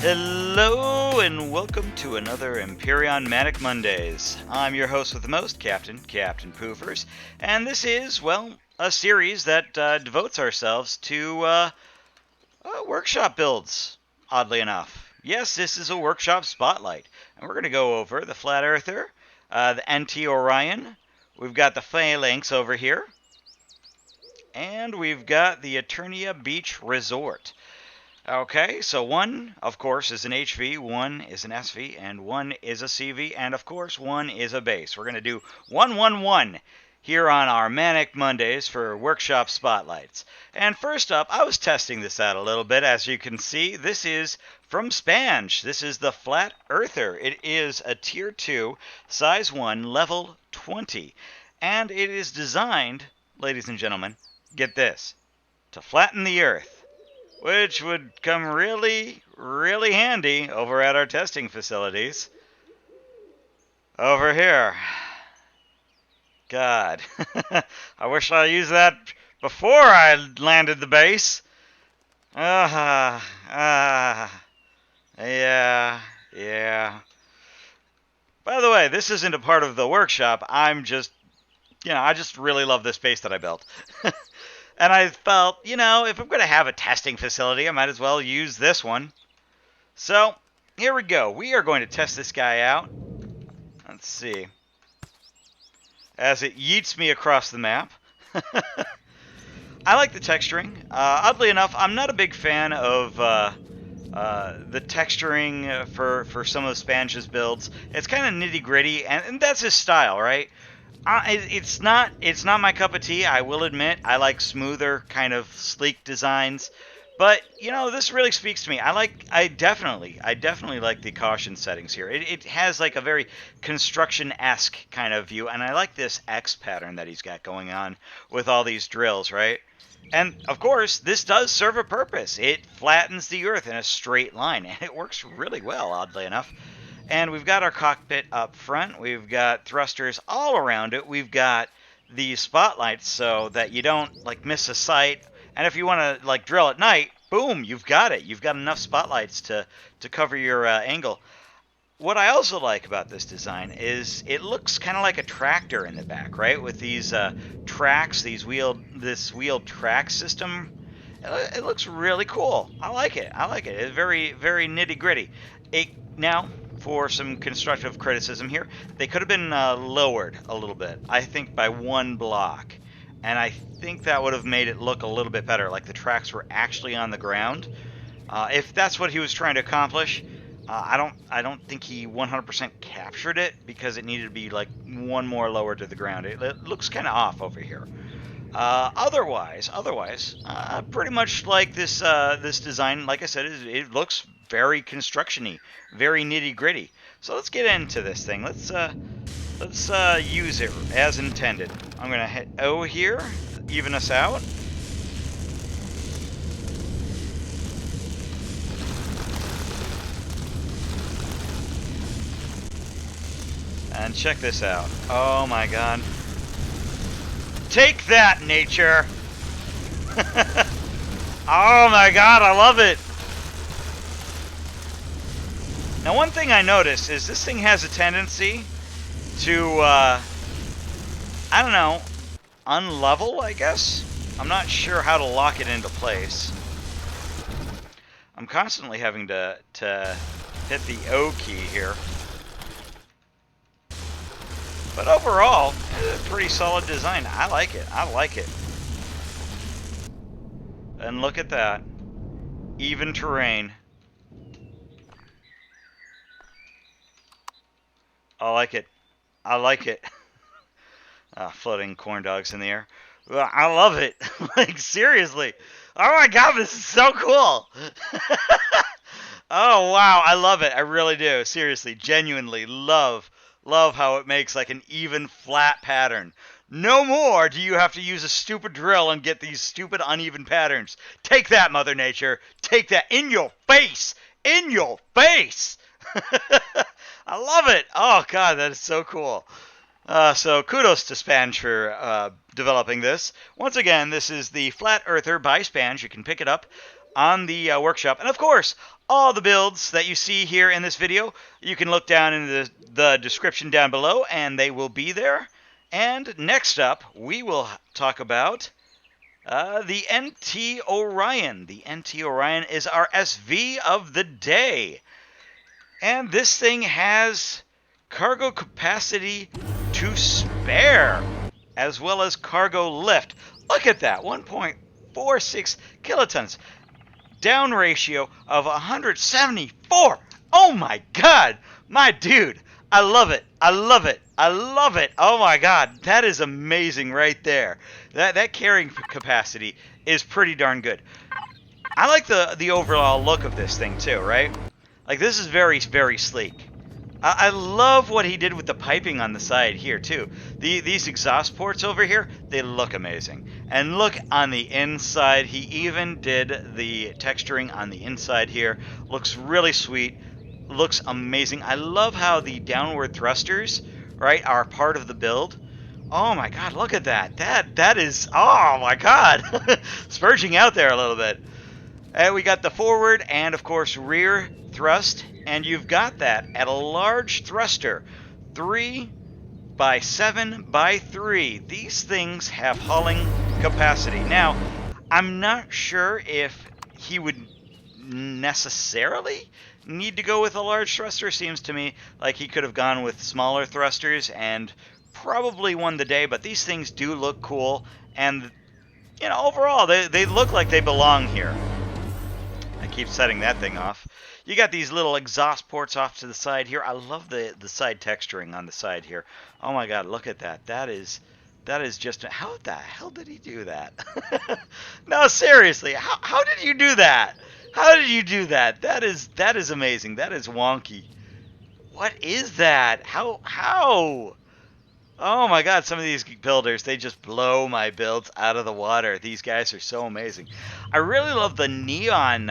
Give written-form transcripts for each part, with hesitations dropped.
Hello and welcome to another Empyrion Manic Mondays. I'm your host with the most, Captain Poofers, and this is, well, a series that devotes ourselves to workshop builds, oddly enough. Yes, this is a workshop spotlight, and we're going to go over the Flat Earther, the NT Orion, we've got the Phalanx over here, and we've got the Eternia Beach Resort. Okay, so one, of course, is an HV, one is an SV, and one is a CV, and of course, one is a base. We're going to do 111 here on our Manic Mondays for Workshop Spotlights. And first up, I was testing this out a little bit. As you can see, this is from Spanj. This is the Flat Earther. It is a Tier 2, Size 1, Level 20. And it is designed, ladies and gentlemen, get this, to flatten the Earth, which would come really, really handy over at our testing facilities. Over here. God. I wish I used that before I landed the base. Yeah. By the way, this isn't a part of the workshop. I just really love this base that I built. And I felt, if I'm going to have a testing facility, I might as well use this one. So, here we go. We are going to test this guy out. Let's see. As it yeets me across the map. I like the texturing. Oddly enough, I'm not a big fan of the texturing for some of Spanj's builds. It's kind of nitty-gritty, and that's his style, right? It's not my cup of tea, I will admit. I like smoother, kind of sleek designs. But, this really speaks to me. I definitely like the caution settings here. It has like a very construction-esque kind of view, and I like this X pattern that he's got going on with all these drills, right? And, of course, this does serve a purpose. It flattens the Earth in a straight line, and it works really well, oddly enough. And we've got our cockpit up front. We've got thrusters all around it. We've got these spotlights so that you don't miss a sight. And if you want to drill at night, boom, you've got it. You've got enough spotlights to cover your angle. What I also like about this design is it looks kind of like a tractor in the back, right? With these tracks, this wheeled track system. It looks really cool. I like it. It's very, very nitty-gritty. Now, for some constructive criticism here, they could have been lowered a little bit, I think by one block. And I think that would have made it look a little bit better, like the tracks were actually on the ground. If that's what he was trying to accomplish, I don't think he 100% captured it, because it needed to be one more lower to the ground. It looks kind of off over here. Otherwise, pretty much like this design. Like I said, it looks very construction-y, very nitty-gritty. So let's get into this thing. Let's use it as intended. I'm gonna hit O here, even us out. And check this out. Oh my god. Take that, nature! Oh my god, I love it! Now, one thing I noticed is this thing has a tendency to, I don't know, unlevel, I guess? I'm not sure how to lock it into place. I'm constantly having to hit the O key here. But overall, it's a pretty solid design. I like it. And look at that. Even terrain. I like it. Floating corn dogs in the air. I love it. Seriously. Oh my god, this is so cool. Oh wow, I love it. I really do. Seriously, genuinely love how it makes an even flat pattern. No more do you have to use a stupid drill and get these stupid uneven patterns. Take that, Mother Nature. Take that in your face. In your face. I love it. Oh god, that is so cool. So kudos to Spanj for developing this. Once again, this is the Flat Earther by Spanj. You can pick it up on the workshop. And of course, all the builds that you see here in this video, you can look down in the description down below, and they will be there. And next up, we will talk about the NT Orion. The NT Orion is our SV of the day. And this thing has cargo capacity to spare, as well as cargo lift. Look at that, 1.46 kilotons. Down ratio of 174. Oh my god, my dude. I love it. I love it. I love it. Oh my god, that is amazing right there. That carrying capacity is pretty darn good. I like the overall look of this thing too, right? Like, this is very, very sleek. I love what he did with the piping on the side here, too. These exhaust ports over here, they look amazing. And look on the inside. He even did the texturing on the inside here. Looks really sweet. Looks amazing. I love how the downward thrusters, right, are part of the build. Oh my god, look at that. That is, oh my god. Spurging out there a little bit. And we got the forward and, of course, rear thrust, and you've got that at a large thruster, 3 by 7 by 3. These things have hauling capacity. Now, I'm not sure if he would necessarily need to go with a large thruster. Seems to me like he could have gone with smaller thrusters and probably won the day, but these things do look cool, and, you know, overall, they look like they belong here. I keep setting that thing off. You got these little exhaust ports off to the side here. I love the side texturing on the side here. Oh my god, look at that. That is just, how the hell did he do that? No, seriously, how did you do that? How did you do that? That is amazing. That is wonky. What is that? How? Oh my god, some of these builders, they just blow my builds out of the water. These guys are so amazing. I really love the neon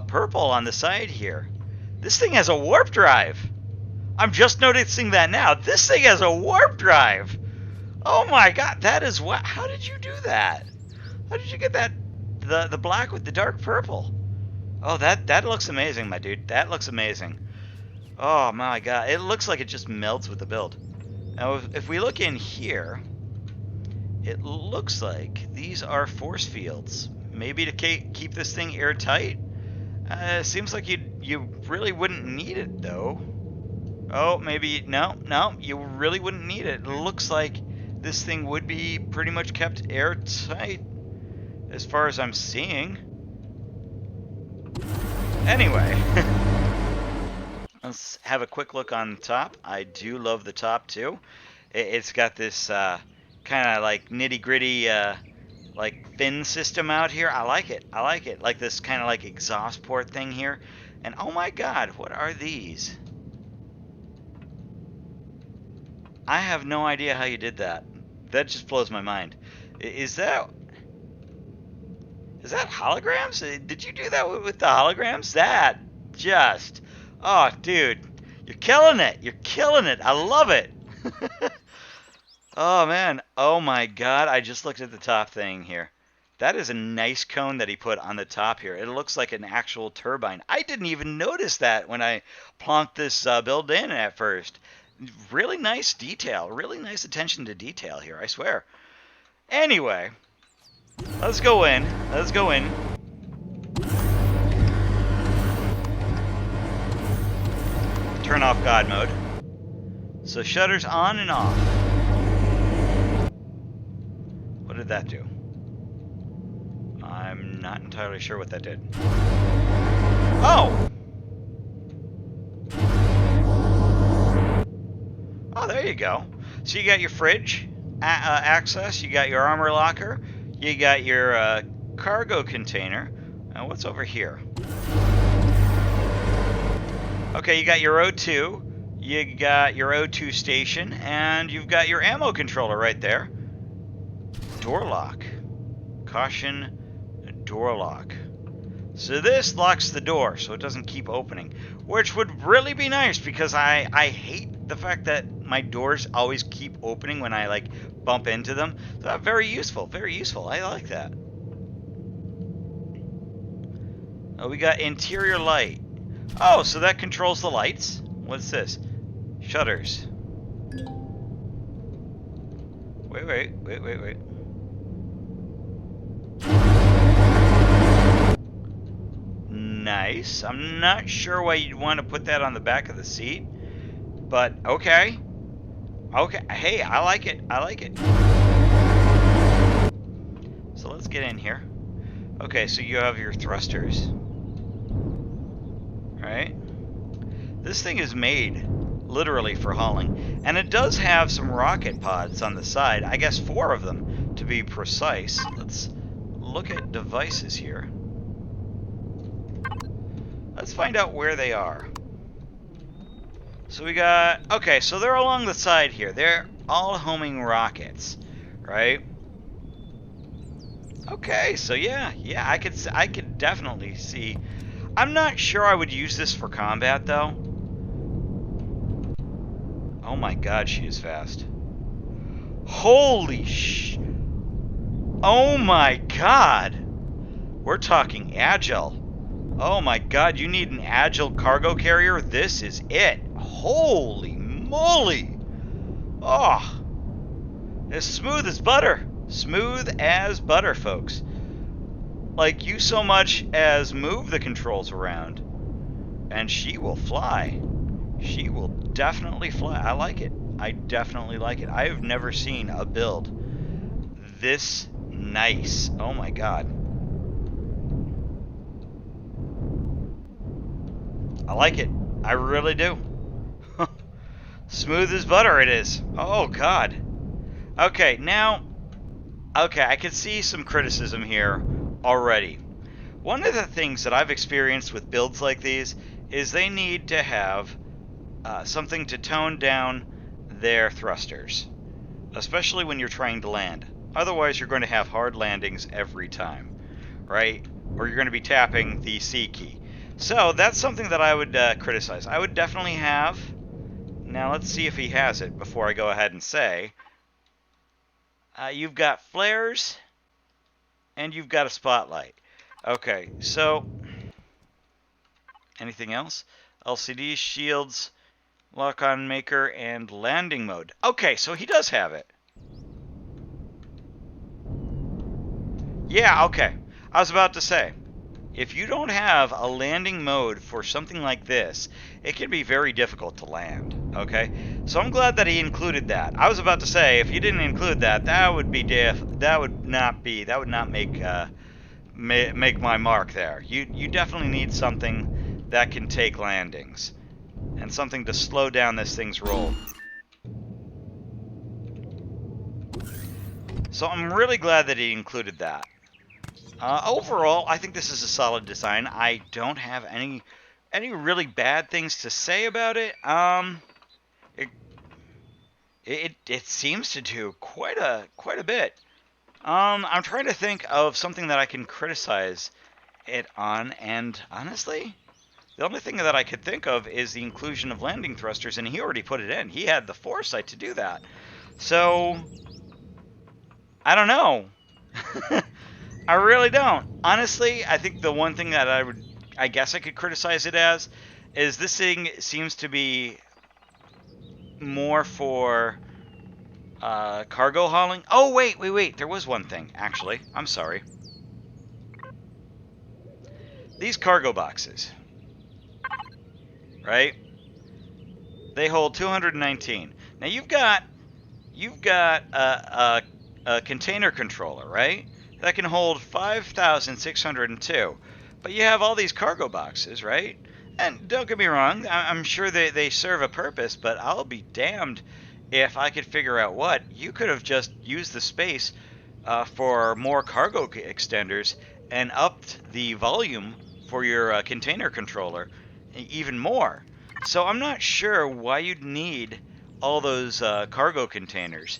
purple on the side here. This thing has a warp drive. I'm just noticing that now. This thing has a warp drive. Oh my god, that is what? How did you do that? How did you get that, the black with the dark purple? Oh, that looks amazing, my dude. That looks amazing. Oh my god, it looks like it just melts with the build. Now, if we look in here, it looks like these are force fields. Maybe to keep this thing airtight? Seems like you really wouldn't need it, though. Oh, maybe, no, you really wouldn't need it. It looks like this thing would be pretty much kept airtight, as far as I'm seeing. Anyway. Let's have a quick look on the top. I do love the top too. It's got this kind of like nitty-gritty like fin system out here. I like it. I like it. Like this kind of like exhaust port thing here. And oh my god, what are these? I have no idea how you did that. That just blows my mind. Is that holograms? Did you do that with the holograms? That just... Oh, dude, you're killing it. You're killing it. I love it. Oh, man. Oh, my God. I just looked at the top thing here. That is a nice cone that he put on the top here. It looks like an actual turbine. I didn't even notice that when I plonked this build in at first. Really nice detail. Really nice attention to detail here, I swear. Anyway, let's go in. Let's go in. Turn off God mode. So shutters on and off. What did that do? I'm not entirely sure what that did. Oh! Oh, there you go. So you got your fridge access, you got your armor locker, you got your cargo container. Now what's over here? Okay, you got your O2, you got your O2 station, and you've got your ammo controller right there. Door lock. Caution, door lock. So this locks the door so it doesn't keep opening, which would really be nice because I hate the fact that my doors always keep opening when I like bump into them. So very useful, very useful. I like that. Oh, we got interior light. Oh, so that controls the lights? What's this? Shutters. Wait. Nice. I'm not sure why you'd want to put that on the back of the seat, but okay. Okay, hey, I like it. I like it. So let's get in here. Okay, so you have your thrusters. Right? This thing is made literally for hauling. And it does have some rocket pods on the side. I guess 4 of them, to be precise. Let's look at devices here. Let's find out where they are. So we got... Okay, so they're along the side here. They're all homing rockets, right? Okay, so yeah, I could definitely see. I'm not sure I would use this for combat though. Oh my god, she is fast. Holy sh... Oh my god! We're talking agile. Oh my god, you need an agile cargo carrier? This is it. Holy moly! Oh! As smooth as butter. Smooth as butter, folks. Like, you so much as move the controls around, and she will fly. She will definitely fly. I like it. I definitely like it. I have never seen a build this nice. Oh my god. I like it. I really do. Smooth as butter it is. Oh god. Okay, now... Okay, I can see some criticism here already. One of the things that I've experienced with builds like these is they need to have something to tone down their thrusters, especially when you're trying to land. Otherwise, you're going to have hard landings every time, right? Or you're going to be tapping the C key. So that's something that I would criticize. I would definitely have... Now let's see if he has it before I go ahead and say. You've got flares, and you've got a spotlight. Okay, so anything else? LCD, shields, lock-on maker, and landing mode. Okay, so he does have it. Yeah, okay. I was about to say, if you don't have a landing mode for something like this, it can be very difficult to land, okay? So I'm glad that he included that. I was about to say, if you didn't include that, that would not make my mark there. You definitely need something that can take landings, and something to slow down this thing's roll. So I'm really glad that he included that. Overall, I think this is a solid design. I don't have any really bad things to say about it. It seems to do quite a bit. I'm trying to think of something that I can criticize it on, and honestly, the only thing that I could think of is the inclusion of landing thrusters, and he already put it in. He had the foresight to do that. So, I don't know. I really don't. Honestly, I think the one thing that I guess I could criticize it as, is this thing seems to be more for cargo hauling. Oh, wait. There was one thing, actually. I'm sorry. These cargo boxes, right? They hold 219. Now you've got a container controller, right? That can hold 5,602. But you have all these cargo boxes, right? And don't get me wrong, I'm sure they serve a purpose, but I'll be damned if I could figure out what. You could have just used the space for more cargo extenders and upped the volume for your container controller even more. So I'm not sure why you'd need all those cargo containers.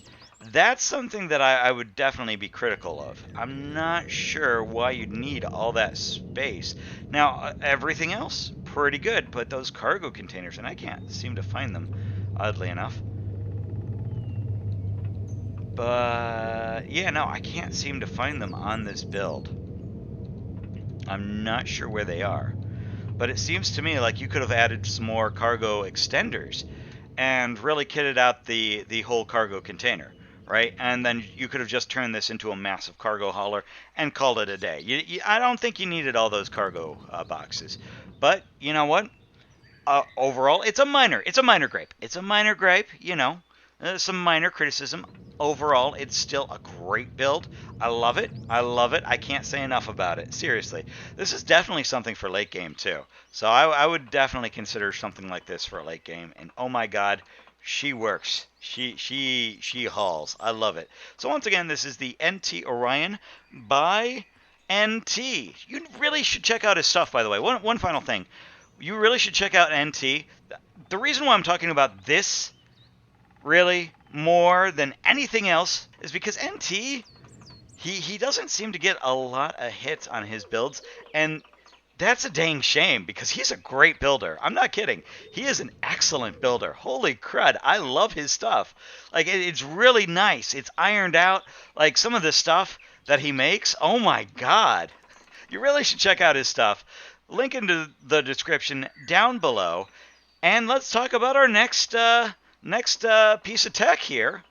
That's something that I would definitely be critical of. I'm not sure why you'd need all that space. Now, everything else, pretty good, but those cargo containers, and I can't seem to find them, oddly enough. But, yeah, no, I can't seem to find them on this build. I'm not sure where they are. But it seems to me like you could have added some more cargo extenders and really kitted out the whole cargo container, right? And then you could have just turned this into a massive cargo hauler and called it a day. I don't think you needed all those cargo boxes. But you know what? Overall, it's a minor gripe. It's a minor gripe, some minor criticism. Overall, it's still a great build. I love it. I love it. I can't say enough about it. Seriously, this is definitely something for late game too. So I would definitely consider something like this for a late game. And oh my God, she works. She hauls. I love it. So once again, this is the NT Orion by NT. You really should check out his stuff, by the way. One final thing. You really should check out NT. The reason why I'm talking about this really more than anything else is because NT, he doesn't seem to get a lot of hits on his builds, and that's a dang shame because he's a great builder. I'm not kidding. He is an excellent builder. Holy crud, I love his stuff. Like, it's really nice. It's ironed out. Like, some of the stuff that he makes, oh my god. You really should check out his stuff. Link into the description down below. And let's talk about our next piece of tech here.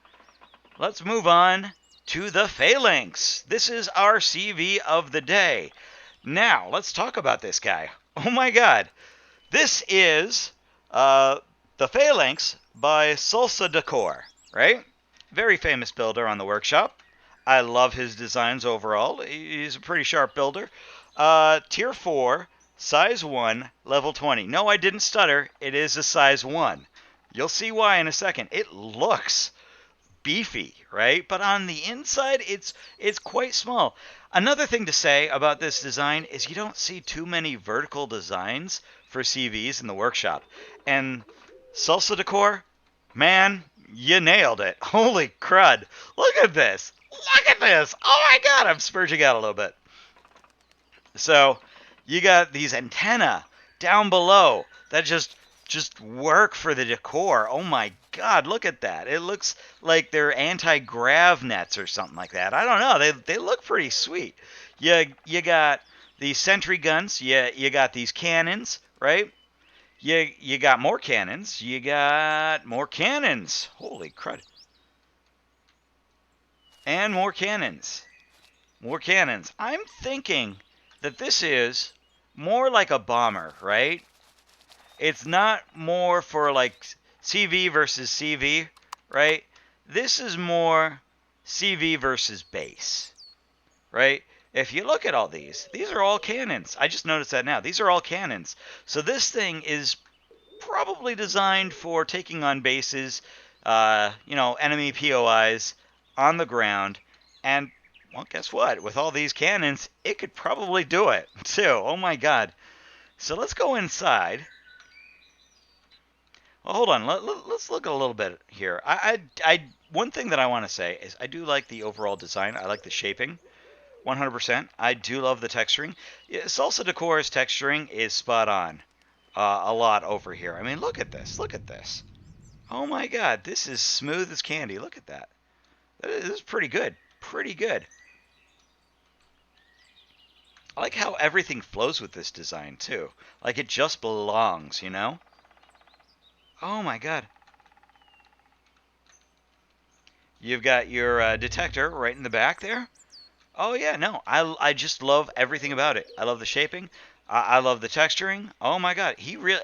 Let's move on to the Phalanx. This is our CV of the day. Now, let's talk about this guy. Oh my god. This is the Phalanx by Sulusdacor, right? Very famous builder on the workshop. I love his designs overall. He's a pretty sharp builder. Tier 4, size 1, level 20. No, I didn't stutter. It is a size 1. You'll see why in a second. It looks beefy, right? But on the inside, it's quite small. Another thing to say about this design is you don't see too many vertical designs for CVs in the workshop. And Sulusdacor, man, you nailed it. Holy crud. Look at this. Look at this. Oh my god, I'm spurging out a little bit. So, you got these antennae down below that just work for the decor. Oh my god, look at that. It looks like they're anti-grav nets or something like that. I don't know. They look pretty sweet. You got these sentry guns. You got these cannons, right? You got more cannons. You got more cannons. Holy crud. And more cannons. More cannons. I'm thinking that this is more like a bomber, right? It's not more for like CV versus CV, right? This is more CV versus base, right? If you look at all these are all cannons. I just noticed that now. These are all cannons. So this thing is probably designed for taking on bases, enemy POIs on the ground. And, well, guess what? With all these cannons, it could probably do it, too. Oh, my God. So let's go inside. Well, hold on. Let's look a little bit here. One thing that I want to say is I do like the overall design. I like the shaping, 100%. I do love the texturing. Yeah, Sulusdacor's texturing is spot on. A lot over here. I mean, look at this. Look at this. Oh my God, this is smooth as candy. Look at that. This is pretty good. Pretty good. I like how everything flows with this design too. Like it just belongs, you know? Oh my god. You've got your detector right in the back there. Oh yeah, no. I just love everything about it. I love the shaping. I love the texturing. Oh my god.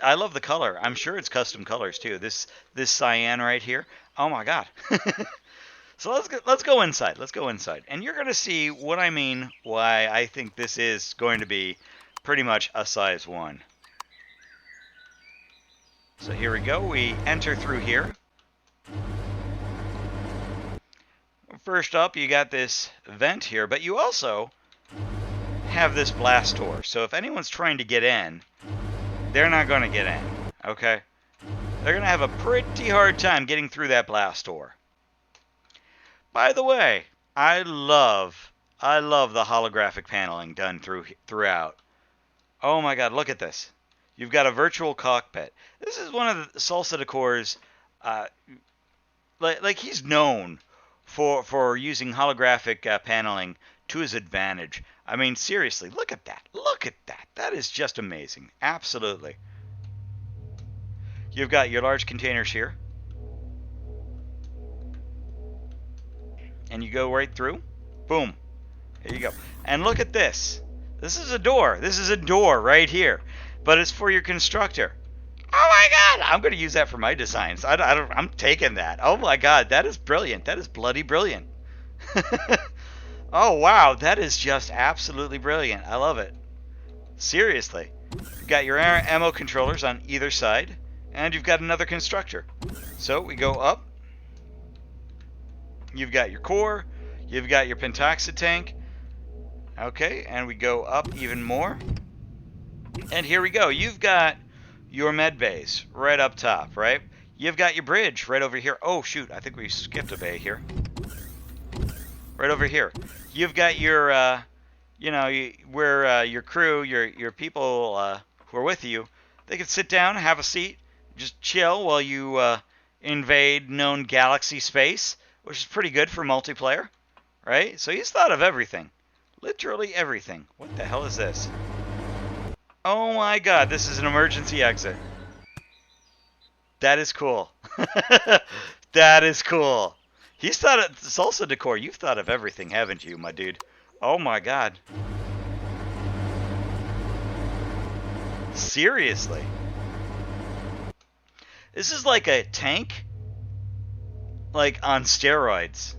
I love the color. I'm sure it's custom colors too. This cyan right here. Oh my god. So let's go inside. Let's go inside. And you're going to see what I mean, why I think this is going to be pretty much a size 1. So here we go. We enter through here. First up, you got this vent here, but you also have this blast door. So if anyone's trying to get in, they're not going to get in, okay? They're going to have a pretty hard time getting through that blast door. By the way, I love the holographic paneling done throughout. Oh my god, look at this. You've got a virtual cockpit. This is one of the Sulusdacor's, like he's known for using holographic paneling to his advantage. I mean, seriously, look at that. Look at that. That is just amazing. Absolutely. You've got your large containers here. And you go right through. Boom. There you go. And look at this. This is a door. This is a door right here. But it's for your constructor. Oh my god! I'm going to use that for my designs. I'm taking that. Oh my god, that is brilliant. That is bloody brilliant. Oh wow, that is just absolutely brilliant. I love it. Seriously. You've got your ammo controllers on either side, and you've got another constructor. So we go up. You've got your core. You've got your pentoxid tank. Okay, and we go up even more. And here we go. You've got your med bays right up top, right? You've got your bridge right over here. Oh, shoot. I think we skipped a bay here. Right over here. You've got your, where your crew, your people who are with you, they can sit down, have a seat, just chill while you invade known galaxy space, which is pretty good for multiplayer, right? So he's thought of everything. Literally everything. What the hell is this? Oh my god, this is an emergency exit. That is cool. That is cool. He's thought of Sulusdacor. You've thought of everything, haven't you, my dude? Oh my god. Seriously. This is like a tank, like on steroids.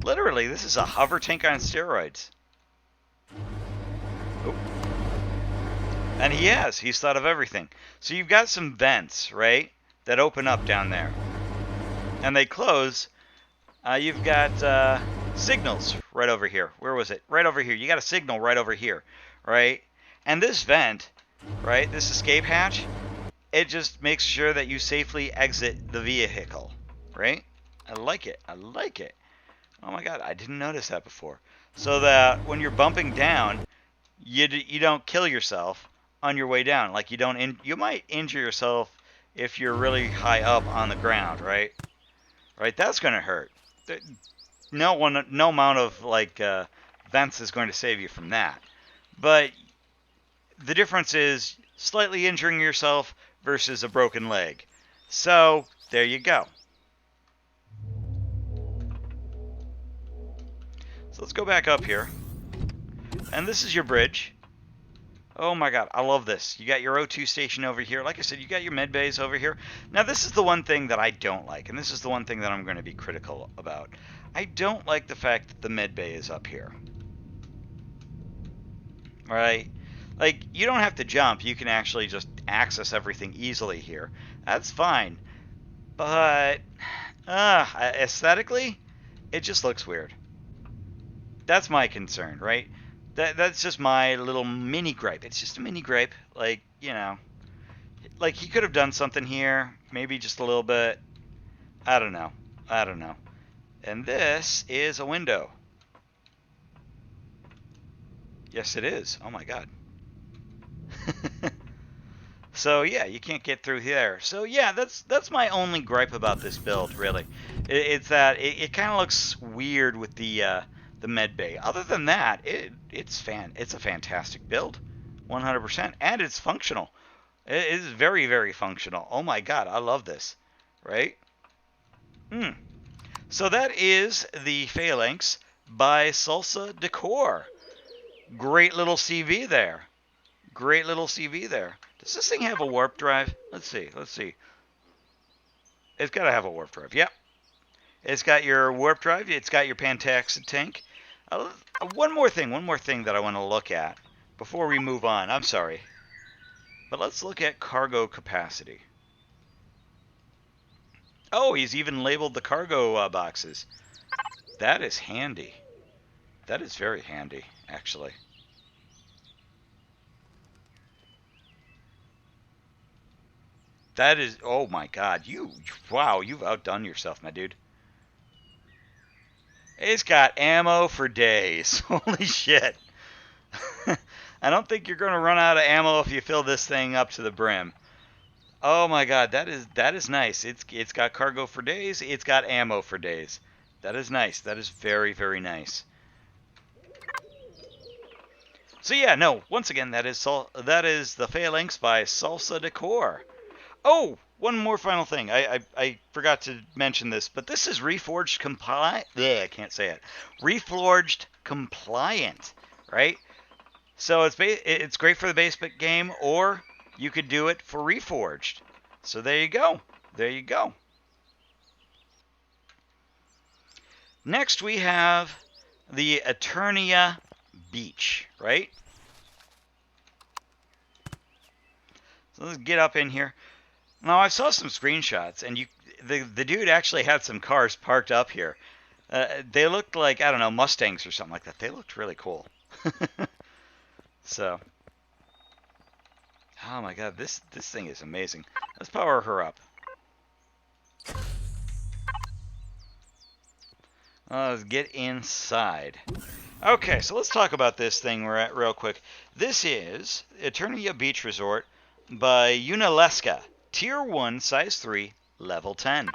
Literally, this is a hover tank on steroids. Oh. And he's thought of everything. So you've got some vents, right, that open up down there. And they close. You've got signals right over here. Where was it? Right over here. You got a signal right over here, right? And this vent, right, this escape hatch, it just makes sure that you safely exit the vehicle, right? I like it. I like it. Oh my god, I didn't notice that before. So that when you're bumping down, you don't kill yourself on your way down. Like you might injure yourself if you're really high up on the ground, right? Right, that's going to hurt. No amount of like vents is going to save you from that. But the difference is slightly injuring yourself versus a broken leg. So there you go. So let's go back up here. And this is your bridge. Oh my god, I love this. You got your O2 station over here. Like I said, you got your med bays over here. Now this is the one thing that I don't like, and this is the one thing that I'm going to be critical about. I don't like the fact that the med bay is up here. Right? Like, you don't have to jump. You can actually just access everything easily here. That's fine. But, aesthetically, it just looks weird. That's my concern, right? That's just my little mini gripe. It's just a mini gripe. Like, you know. Like, he could have done something here. Maybe just a little bit. I don't know. I don't know. And this is a window. Yes, it is. Oh, my God. So, yeah, you can't get through there. So, yeah, that's my only gripe about this build, really. It's that it kind of looks weird with the med bay. Other than that, it's a fantastic build, 100%, and it's functional. It is very, very functional. Oh my god, I love this, right? So that is the Phalanx by Sulusdacor. Great little CV there. Great little CV there. Does this thing have a warp drive? Let's see. It's got to have a warp drive. Yep. It's got your warp drive. It's got your pentoxid tank. One more thing that I want to look at before we move on. I'm sorry. But let's look at cargo capacity. Oh, he's even labeled the cargo boxes. That is handy. That is very handy, actually. That is, oh my god, wow, you've outdone yourself, my dude. It's got ammo for days. Holy shit. I don't think you're going to run out of ammo if you fill this thing up to the brim. Oh my god, that is nice. It's got cargo for days. It's got ammo for days. That is nice. That is very, very nice. So yeah, no. Once again, that is the Phalanx by Sulusdacor. Oh, one more final thing. I forgot to mention this, but this is Reforged compliant. I can't say it. Reforged compliant, right? So it's great for the basic game, or you could do it for Reforged. So there you go. There you go. Next we have the Eternia beach, right? So let's get up in here. Now I saw some screenshots, and the dude actually had some cars parked up here. They looked like, I don't know, Mustangs or something like that. They looked really cool. So, oh my god, this thing is amazing. Let's power her up. Let's get inside. Okay, so let's talk about this thing real quick. This is Eternia Beach Resort by Unalesca, Tier 1, Size 3, Level 10.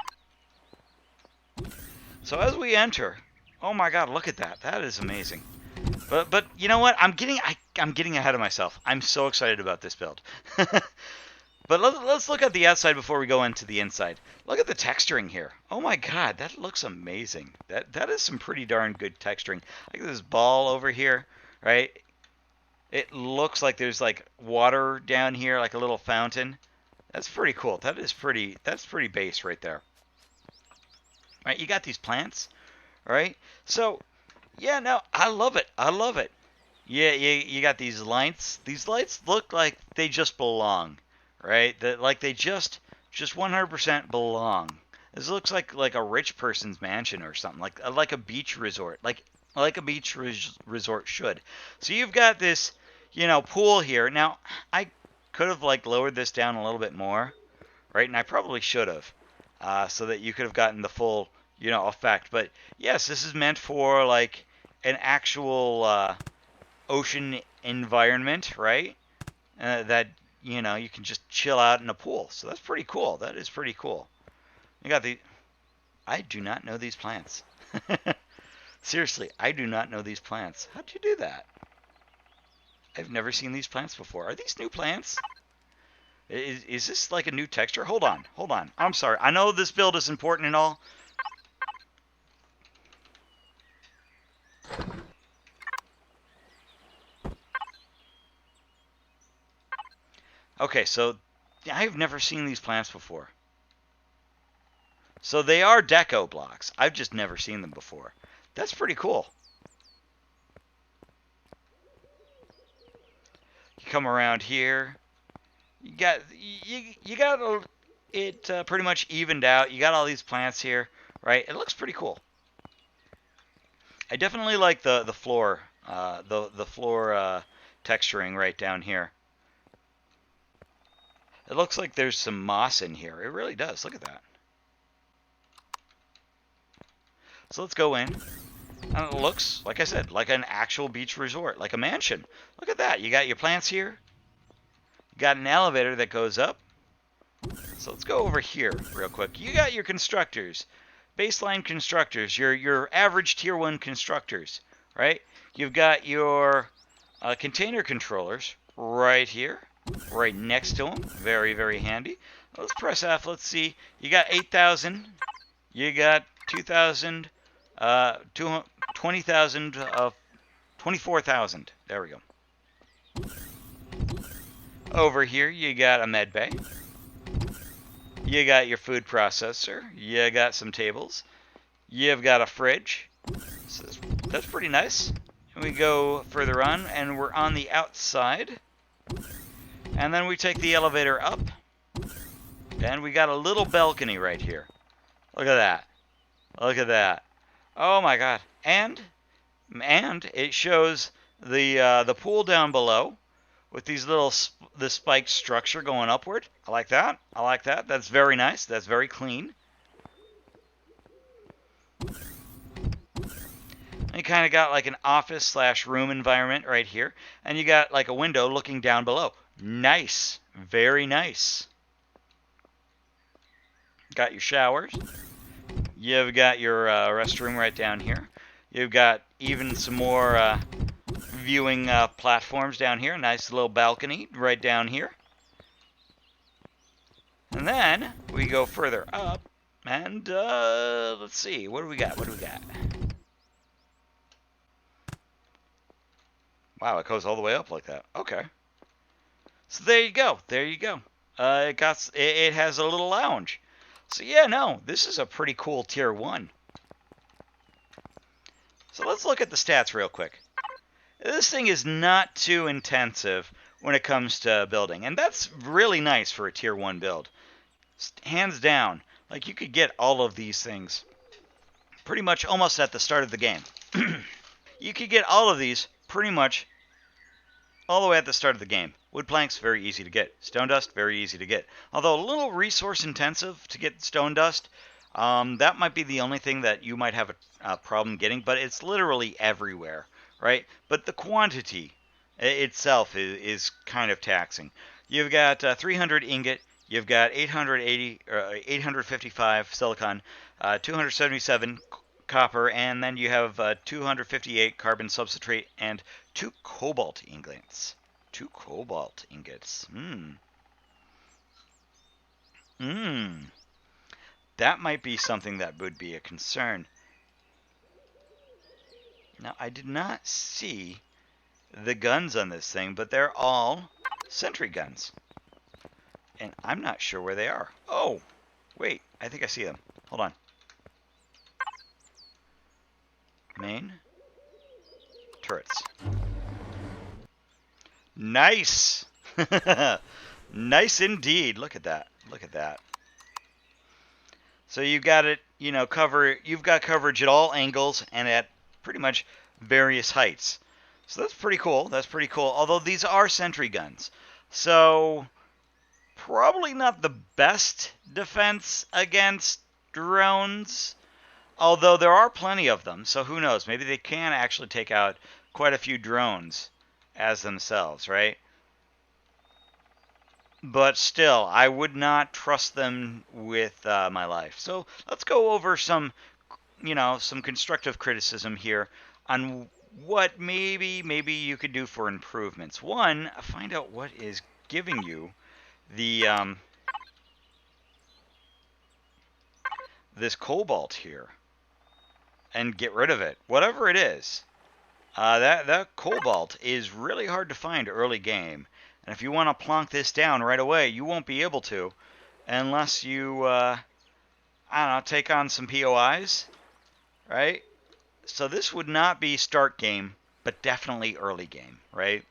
So as we enter, oh my god, look at that. That is amazing. But you know what? I'm getting ahead of myself. I'm so excited about this build. But let's look at the outside before we go into the inside. Look at the texturing here. Oh my god, that looks amazing. That is some pretty darn good texturing. Look at this ball over here, right? It looks like there's like water down here, like a little fountain. That's pretty cool. That's pretty base right there. Right, you got these plants, right? So, yeah, no, I love it. I love it. Yeah, you got these lights. These lights look like they just belong, right? That like they just 100% belong. This looks like a rich person's mansion or something, like a beach resort, like a beach resort should. So you've got this, pool here. Now, I could have like lowered this down a little bit more, right? And I probably should have, so that you could have gotten the full, effect. But yes, this is meant for like an actual ocean environment, right? That you can just chill out in a pool. So that's pretty cool. That is pretty cool. You got I do not know these plants. Seriously, I do not know these plants. How'd you do that? I've never seen these plants before. Are these new plants? Is this like a new texture? Hold on. I'm sorry. I know this build is important and all. Okay, so I've never seen these plants before. So they are deco blocks. I've just never seen them before. That's pretty cool. You come around here. You got it pretty much evened out. You got all these plants here, right? It looks pretty cool. I definitely like the floor, the floor texturing right down here. It looks like there's some moss in here. It really does. Look at that. So let's go in. And it looks, like I said, like an actual beach resort, like a mansion. Look at that. You got your plants here. You got an elevator that goes up. So let's go over here real quick. You got your constructors. Baseline constructors. Your average tier 1 constructors, right? You've got your container controllers right here. Right next to them. Very, very handy. Let's press F. Let's see. You got 8,000. You got 2,000. 20,000. 24,000. There we go. Over here, you got a med bay. You got your food processor. You got some tables. You've got a fridge. So that's pretty nice. And we go further on, and we're on the outside. And then we take the elevator up. And we got a little balcony right here. Look at that. Look at that. Oh my god. And it shows the pool down below with these the spiked structure going upward. I like that. I like that. That's very nice. That's very clean. You kind of got like an office / room environment right here. And you got like a window looking down below. Nice. Very nice. Got your showers. You've got your restroom right down here. You've got even some more viewing platforms down here. Nice little balcony right down here. And then we go further up, and let's see, what do we got? What do we got? Wow, it goes all the way up like that. Okay. So there you go. There you go. It has a little lounge. So yeah, no, this is a pretty cool tier 1. So let's look at the stats real quick. This thing is not too intensive when it comes to building, and that's really nice for a tier 1 build. Hands down, like you could get all of these things pretty much almost at the start of the game. You could get all of these pretty much all the way at the start of the game. Wood planks, very easy to get. Stone dust, very easy to get. Although a little resource intensive to get stone dust, that might be the only thing that you might have a problem getting, but it's literally everywhere, right? But the quantity itself is kind of taxing. You've got 300 ingot, you've got 855 silicon, 277 copper, and then you have 258 carbon substrate and 2 cobalt ingots. 2 cobalt ingots. That might be something that would be a concern. Now, I did not see the guns on this thing, but they're all sentry guns. And I'm not sure where they are. Oh, wait, I think I see them. Hold on. Main. Turrets. Nice! Nice indeed. Look at that. Look at that. So you've got it, you know, you've got coverage at all angles and at pretty much various heights. So that's pretty cool. That's pretty cool. Although these are sentry guns. So probably not the best defense against drones. Although there are plenty of them, so who knows? Maybe they can actually take out quite a few drones as themselves, right? But still, I would not trust them with my life. So let's go over some, you know, some constructive criticism here on what maybe you could do for improvements. One, find out what is giving you the this cobalt here. And get rid of it, whatever it is. That cobalt is really hard to find early game, and if you want to plonk this down right away, you won't be able to, unless you, I don't know, take on some POIs, right? So this would not be start game, but definitely early game, right?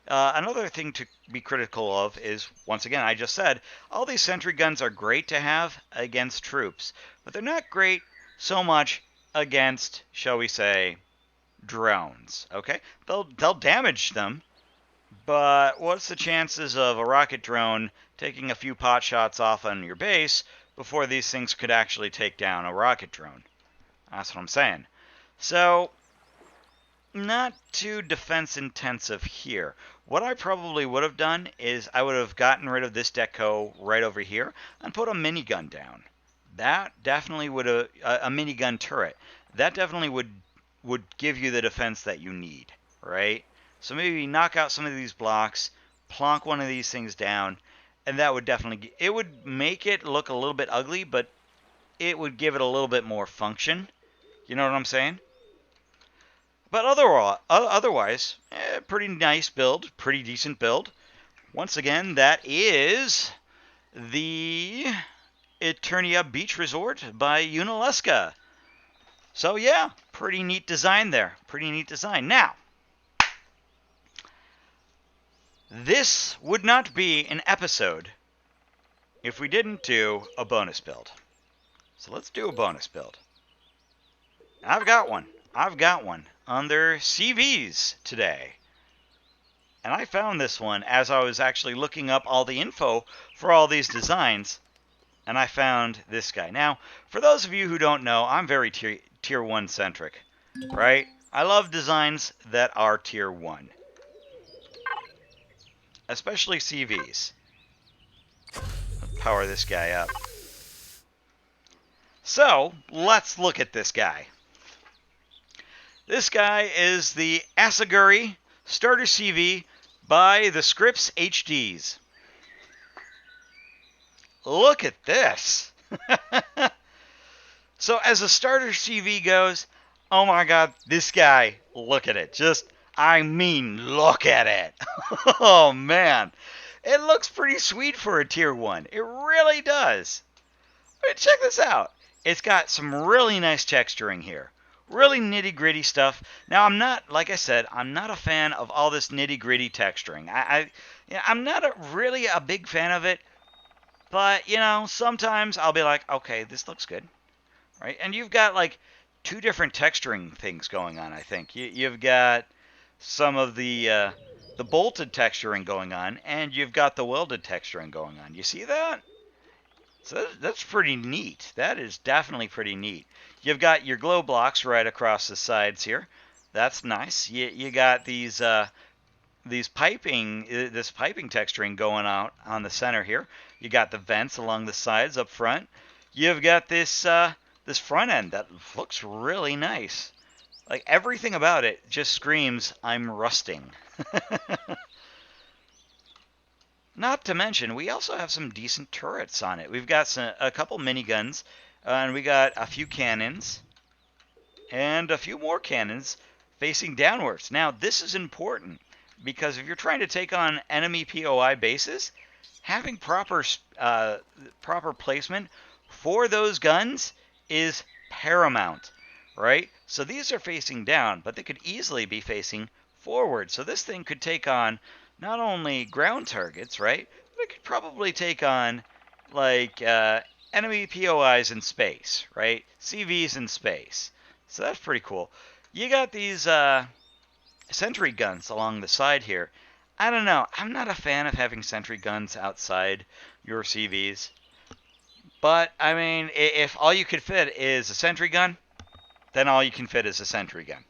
Another thing to be critical of is, once again, I just said, all these sentry guns are great to have against troops, but they're not great so much against, shall we say, drones, okay? They'll damage them, but what's the chances of a rocket drone taking a few pot shots off on your base before these things could actually take down a rocket drone? That's what I'm saying. So, not too defense intensive here. What I probably would have done is I would have gotten rid of this deco right over here and put a minigun down. That definitely would have, a minigun turret, that definitely would give you the defense that you need, right? So maybe knock out some of these blocks, plonk one of these things down, and that would definitely, it would make it look a little bit ugly, but it would give it a little bit more function. You know what I'm saying? But otherwise, pretty nice build, pretty decent build. Once again, that is the Eternia Beach Resort by Unalesca. So yeah, pretty neat design there. Pretty neat design. Now, this would not be an episode if we didn't do a bonus build. So let's do a bonus build. I've got one. I've got one on their CVs today. And I found this one as I was actually looking up all the info for all these designs. And I found this guy. Now, for those of you who don't know, I'm very tier 1 centric, right? I love designs that are tier 1. Especially CVs. Let's power this guy up. So, let's look at this guy. This guy is the Asagiri Starter CV by TheScriptHDs. Look at this. So as a starter CV goes, oh my god, this guy, look at it. I mean, look at it. Oh man. It looks pretty sweet for a tier 1. It really does. I mean, check this out. It's got some really nice texturing here. Really nitty gritty stuff. Now, like I said, I'm not a fan of all this nitty gritty texturing. I'm not really a big fan of it. But, sometimes I'll be like, okay, this looks good, right? And you've got like 2 different texturing things going on, I think. You've got some of the bolted texturing going on, and you've got the welded texturing going on. You see that? So that's pretty neat. That is definitely pretty neat. You've got your glow blocks right across the sides here. That's nice. You got these piping, this piping texturing going out on the center here. You got the vents along the sides up front. You've got this front end that looks really nice. Like everything about it just screams, I'm rusting. Not to mention, we also have some decent turrets on it. We've got a couple miniguns, and we got a few cannons, and a few more cannons facing downwards. Now, this is important, because if you're trying to take on enemy POI bases, having proper placement for those guns is paramount, right? So these are facing down, but they could easily be facing forward. So this thing could take on not only ground targets, right? But it could probably take on like enemy POIs in space, right? CVs in space. So that's pretty cool. You got these sentry guns along the side here. I don't know. I'm not a fan of having sentry guns outside your CVs. But, I mean, if all you could fit is a sentry gun, then all you can fit is a sentry gun.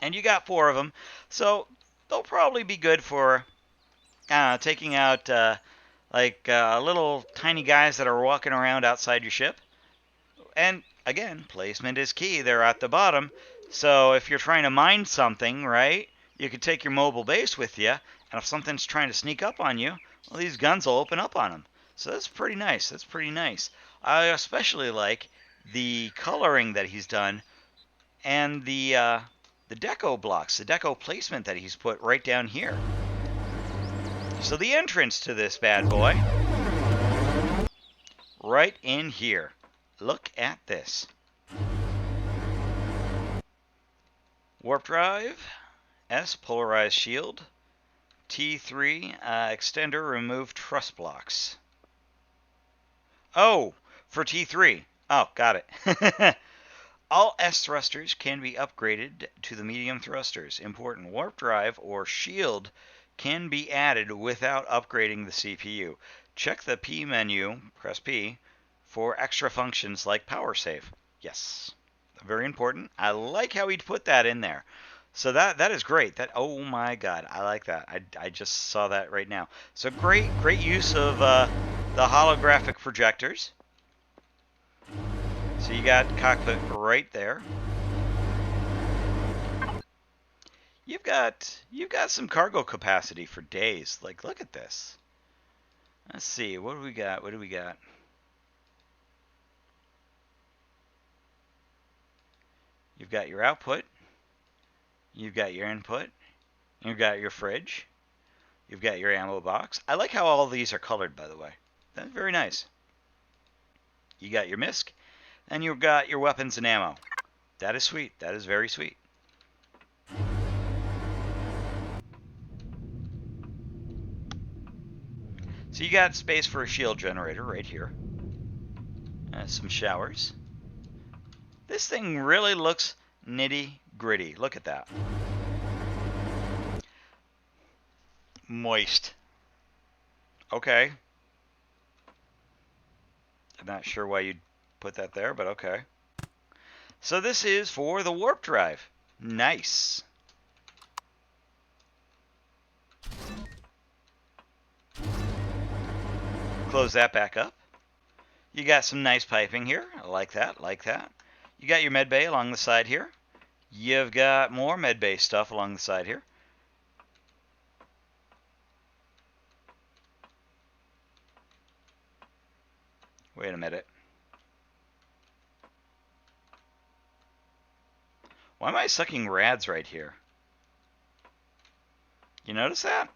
And you got 4 of them, so they'll probably be good for taking out little tiny guys that are walking around outside your ship. And again, placement is key. They're at the bottom. So if you're trying to mine something, right, you could take your mobile base with you. And if something's trying to sneak up on you, well, these guns will open up on them. So that's pretty nice. That's pretty nice. I especially like the coloring that he's done and the deco blocks, the deco placement that he's put right down here. So the entrance to this bad boy, right in here. Look at this. Warp drive, S polarized shield, T3 extender remove truss blocks. Oh, for T3. Oh, got it. All S thrusters can be upgraded to the medium thrusters. Important, warp drive or shield can be added without upgrading the CPU. Check the P menu, press P, for extra functions like power save. Yes, very important. I like how he put that in there. So that is great. Oh my god, I like that. I just saw that right now. So great use of the holographic projectors. So you got cockpit right there. You've got some cargo capacity for days. Like, look at this. Let's see, what do we got? What do we got? You've got your output. You've got your input. You've got your fridge. You've got your ammo box. I like how all of these are colored, by the way. That's very nice. You got your MISC. And you've got your weapons and ammo. That is sweet. That is very sweet. So you got space for a shield generator right here. Some showers. This thing really looks nitty gritty. Look at that. Moist. Okay. I'm not sure why you'd put that there, but okay. So this is for the warp drive. Nice. Close that back up. You got some nice piping here. I like that, like that. You got your med bay along the side here. You've got more med-based stuff along the side here. Wait a minute. Why am I sucking rads right here? You notice that?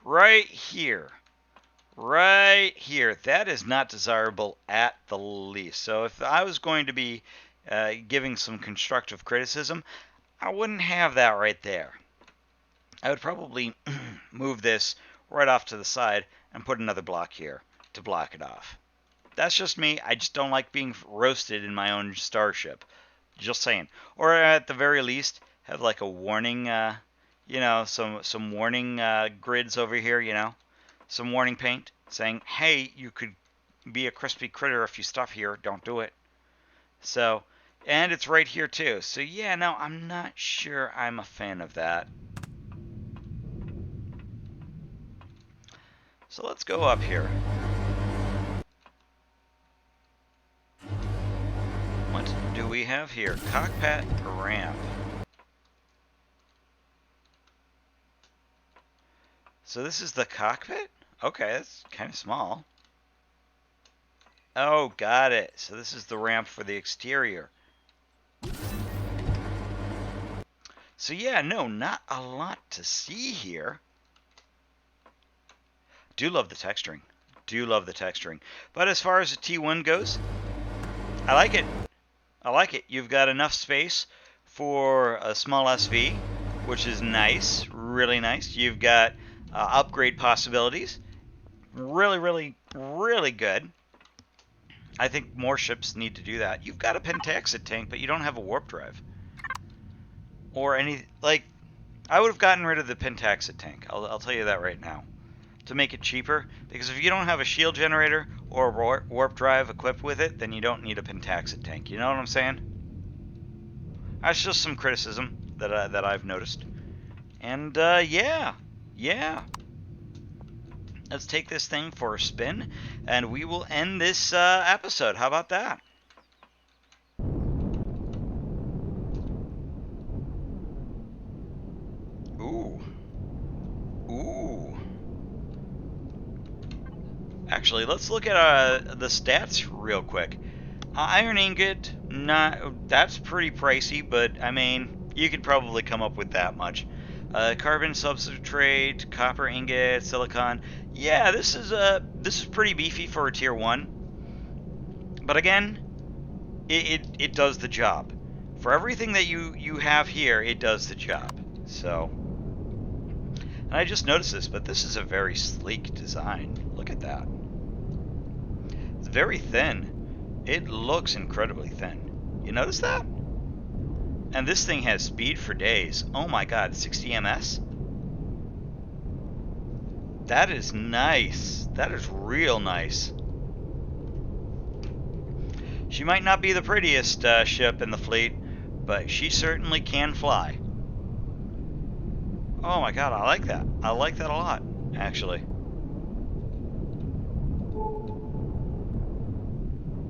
Right here. Right here. That is not desirable at the least. So if I was going to be giving some constructive criticism, I wouldn't have that right there. I would probably move this right off to the side and put another block here to block it off. That's just me. I just don't like being roasted in my own starship. Just saying. Or at the very least, have like a warning, you know, some warning grids over here, you know. Some warning paint saying, hey, you could be a crispy critter if you stuff here. Don't do it. So, and it's right here too. So yeah, no, I'm not sure I'm a fan of that. So let's go up here. What do we have here? Cockpit ramp. So this is the cockpit? Okay, that's kind of small. Oh, got it. So this is the ramp for the exterior. So yeah, no, not a lot to see here. Do love the texturing. Do love the texturing. But as far as the T1 goes, I like it. I like it. You've got enough space for a small SV, which is nice. Really nice. You've got upgrade possibilities. Really, really, really good. I think more ships need to do that. You've got a pentaxid tank, but you don't have a warp drive. Or any, like, I would have gotten rid of the pentaxid tank. I'll tell you that right now. To make it cheaper. Because if you don't have a shield generator or a warp drive equipped with it, then you don't need a pentaxid tank. You know what I'm saying? That's just some criticism that I've noticed. And, yeah. Yeah. Let's take this thing for a spin, and we will end this episode. How about that? Ooh. Ooh. Actually, let's look at the stats real quick. Iron ingot, that's pretty pricey, but I mean, you could probably come up with that much. Carbon substrate, copper ingot, silicon. Yeah, this is pretty beefy for a tier 1. But again, it does the job. For everything that you have here, it does the job. So, and I just noticed this, but this is a very sleek design. Look at that. It's very thin. It looks incredibly thin. You notice that? And this thing has speed for days. Oh my god, 60 ms? That is nice. That is real nice. She might not be the prettiest ship in the fleet, but she certainly can fly. Oh my god, I like that. I like that a lot, actually.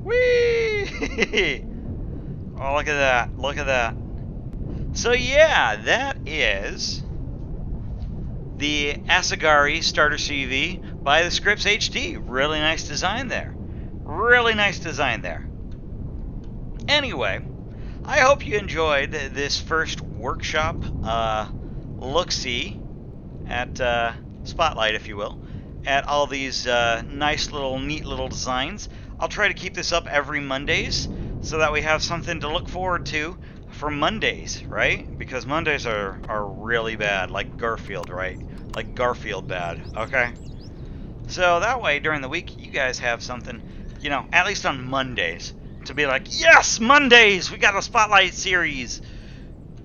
Whee! Oh, look at that. Look at that. So yeah, that is the Asagiri Starter CV by TheScriptHD. Really nice design there. Really nice design there. Anyway, I hope you enjoyed this first workshop look-see at Spotlight, if you will, at all these nice little, neat little designs. I'll try to keep this up every Mondays so that we have something to look forward to for Mondays, right? Because Mondays are really bad, like Garfield, right? Like Garfield bad, okay? So that way, during the week, you guys have something, you know, at least on Mondays, to be like, yes, Mondays, we got a Spotlight series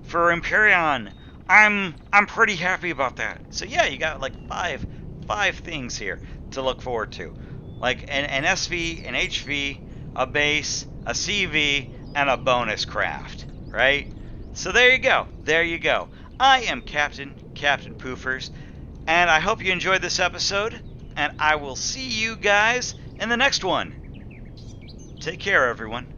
for Empyrion. I'm pretty happy about that. So yeah, you got like five things here to look forward to. Like an SV, an HV, a base, a CV, and a bonus craft. Right? So there you go. There you go. I am Captain Poofers, and I hope you enjoyed this episode, and I will see you guys in the next one. Take care, everyone.